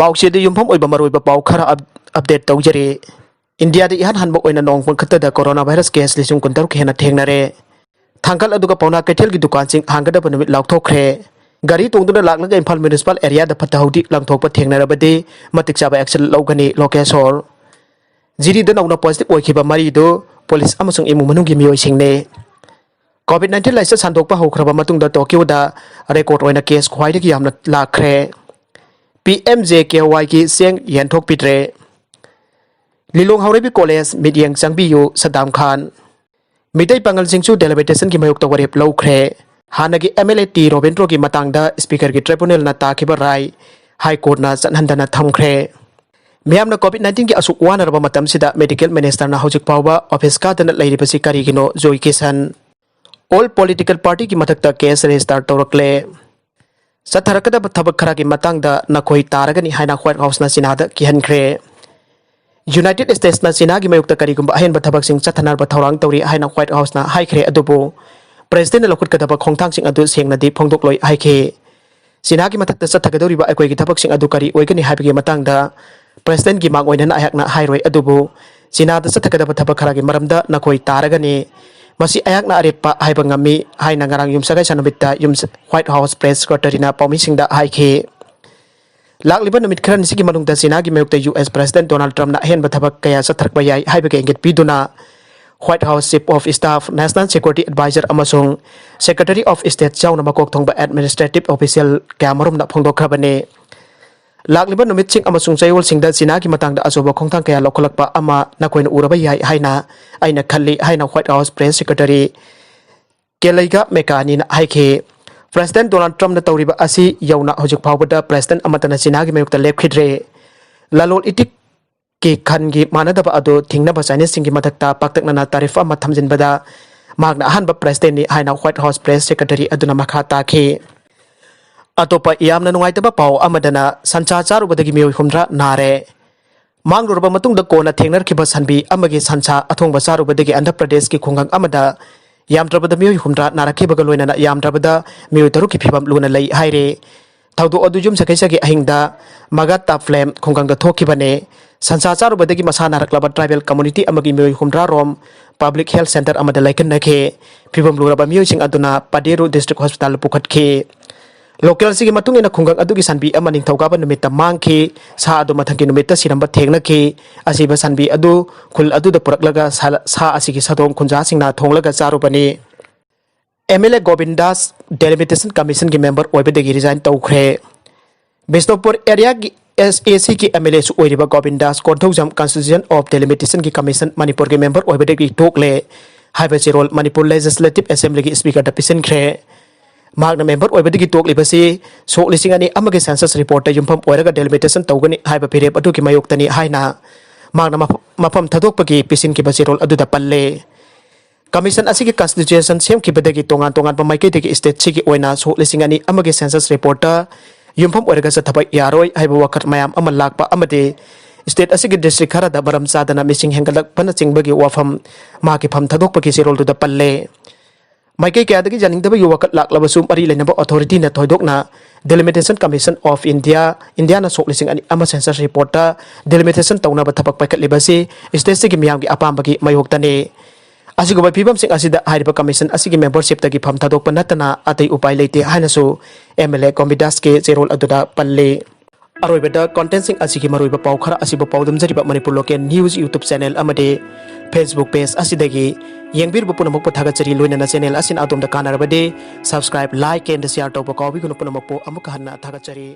पाउसेद युमफम ओइबा मरोइबा पाउ खरा update तौजरे India दे इहान हनबक ओइना नोंगपन खत्तदा corona virus case लिसुं कुंतरु हेना थेंगनारे थांगल अदुगा पौना कैथेल की दुकान सिंह हांगदब नुमित लाउथोखरे गाड़ी तोंदुना लाक्लगा इम्फाल म्युनिसिपल एरिया दा फत्ताहुदी लांगथोकपा थेंगनारबदे मतिक चाबा एक्शन लौगनी लोकेशोर जिरी दा नौना पॉजिटिव ओइखिबा मरीदो पुलिस अमसुंग इमु मनुंगी मियोइसिंगने कोविड-19 लाइसेंस संदोकपा होखरबा मतुंगदा टोक्योदा रेकॉर्ड ओइना केस ख्वाइदगी यामना लाखरे PMJKY की सेंग यंथोक पिट्रे लिलोंग हौरेबी कॉलेज मिडियंग चंगबियु सदाम खान मिटै पंगल सिंगसु डेलिमिटेशन की मयुक्त वरेप लौखरे हानगी MLA टी रोबेंट्रो की मतंगदा स्पीकर की ट्रिब्यूनल ना ताखिबा राय हाई कोर्ट ना चनहंदना थमखरे मियामना कोविड-19 की असुक वानरबा मतमसिदा मेडिकल मिनिस्टर ना हौजिक पावबा ऑफिस का दन लैरिबसि करिगिनो जोई किसन ऑल पॉलिटिकल पार्टी की मथक्ता केस रजिस्टर तौरकले सथरकदब थबक खरा की मतंगदा नखोई तारगनी हाइना व्हाइट हाउस ना सिनादा किहनखरे यूनाइटेड स्टेट्स ना सिना की मयुक्त करिगुंबा अहेन बथबक सिंग चथनरबा थौरांग तौरी हाइना व्हाइट हाउस ना हाइखरे अदुबो प्रेसिडेंट लखुटकदब खोंथांग सिंग अदु सेंगनदी फोंदोकलोय हाइखे सिना की मथक्ता चथगदौरिबा अकोई की थबक सिंग अदु करी ओइगनी हाइबगे मतंगदा प्रेसिडेंट की मांग ओइनना अयाकना हाइरोय अदुबो सिनादा चथगदब थबक खरा की मरमदा नखोई तारगनी मसी अयाकना अरेपा हाइबंगमी हाइना ngarang yumsagai sanubita yums White House press secretary na paumisingda haikhe lakliba numit khran sigi manungda sina gi mayukta US President Donald Trump na hen bathabak kaya sathrakba yai haibage engit piduna White House Chief of Staff National Security Advisor amasung Secretary of State chauna makok thongba administrative official kamarum na phongdokhrabane lakliba numit sing amasung chayol singda sina gi matangda asoba khongthang kaya lokholakpa ama nakoina uraba yai haina aina khalli haina White House press secretary केलैगा मेकानी हाइखे president Donald Trump तौरीबा असि यौना हौजिक फावबदा president अमतना सिनागी मयुक्ता लेपखिद्रे लालोल इटिक की खनगी मानदबा अदो थिंगनबा Chinese सिंगी मथक्ता पाक्तकना तारिफ अमा थमजिनबदा मागना अहनबा प्रेसिडेंट नि हाइना व्हाइट हाउस प्रेस सेक्रेटरी अदुना मखा ताखे अतोपा यामना नुंगाइतबा पाव अमदना संचा चारुबदगी मियोय हुमद्रा नारे मांगरुरबा मतुंगदा कोना थेंगनरखिबा सनबी अमगे संचा अथोंगबा चारुबदगी आंध्र प्रदेश की खुंगंग अमदा यामद्रबदा मियोय हुमद्रा नारखिबगा लोइना यामद्रबदा मियोय तरुकी फिबम लुना लई हाइरे थौदो अदुजुम सकेसगे अहिंगदा मगाता फ्लेम खुंगंगदा थोखिबने संसा चारुबदगी मसा नारकलबा ट्राइबल कम्युनिटी अमगी मियोय हुमद्रा रोम पब्लिक हेल्थ सेंटर अमदा लाइकनखे फिबम लुरबा मियोय सिंग अदुना पाडेरो डिस्ट्रिक्ट हॉस्पिटल पुखटखे लोकल सिगी मतुंग इन खुंगंग अदुगी सनबी अमा निंथौगाबा नुमित्ता मांगखि सा अदु मथंगी नुमित्ता सिरंबा थेंगनखि असिबा सनबी अदु खुल अदुदा पुरकलगा सा असिगी सदोंग खुंजा सिंगना थोंगलगा चारुबनी MLA गोविंदास डेलिमिटेशन कमीशन की मेंबर ओइबदगी रिजाइन तौखरे बिष्णुपुर एरिया की SAC की MLA सु ओइरिबा Govindas Konthoujam constitution of delimitation की कमीशन मणिपुर के मेंबर ओइबदगी टोकले हाइबसे रोल मणिपुर लेजिस्लेटिव असेंबली की स्पीकर दपिसनखरे मागना मेंबर ओइबदगी टोकलिबसी सो लिसिंग अनि अमगे सेंसस रिपोर्ट युमफम ओइरगा डेलिमिटेशन तौगनी हाइबा फिरेप अदुकी मयोक्तनी हाइना मागना मफम थदोकपगी पिसिन की बसी रोल अदुदा पल्ले कमीशन असि की कॉन्स्टिट्यूशन सेम की बदगी तोंगान तोंगान पमाइके देगी स्टेट सी की ओइना सो लिसिंग अनि अमगे सेंसस रिपोर्ट युमफम ओइरगा सथबा यारोय हाइबा वखत मयाम अमल लाकपा अमदे स्टेट असि की डिस्ट्रिक्ट खरादा बरम सादना मिसिंग हेंगलक पन चिंगबगी वाफम माकी फम थदोकपगी सिरोल दुदा पल्ले माइके क्यादगी जानिंगदबा युवकत लाकलबसु मरी लेनबा अथॉरिटी न थोइदोकना डेलिमिटेशन कमीशन ऑफ इंडिया ना सोकलिसिंग अनि अमा सेंसस रिपोर्ट डेलिमिटेशन तौनबा थपक पाइकतलिबसी स्टेट से की मियामगी अपामबगी मयोक्तने असिगुबा फिबम सिंग असिदा हाइरिबा कमीशन असिगी मेंबरशिप तगी फम थदोकपा नतना अतै उपाय लेते हाइनसु MLA कोमिदास के जेरोल अदुदा पल्ले अरोइबदा कंटेंट सिंग असिगी मरोइबा पाउ खरा असिबा पाउदम जरिबा Manipur local news YouTube channel अमदे फेसबुक पेज असिदगी येंगबिरबु पुनमक पथागचरी लोइना चैनल असिन आदोमदा कानारबदे सब्सक्राइब लाइक एंड शेयर तौबा काउबिगुनु पुनमक पो अमुक हन्ना थागचरी।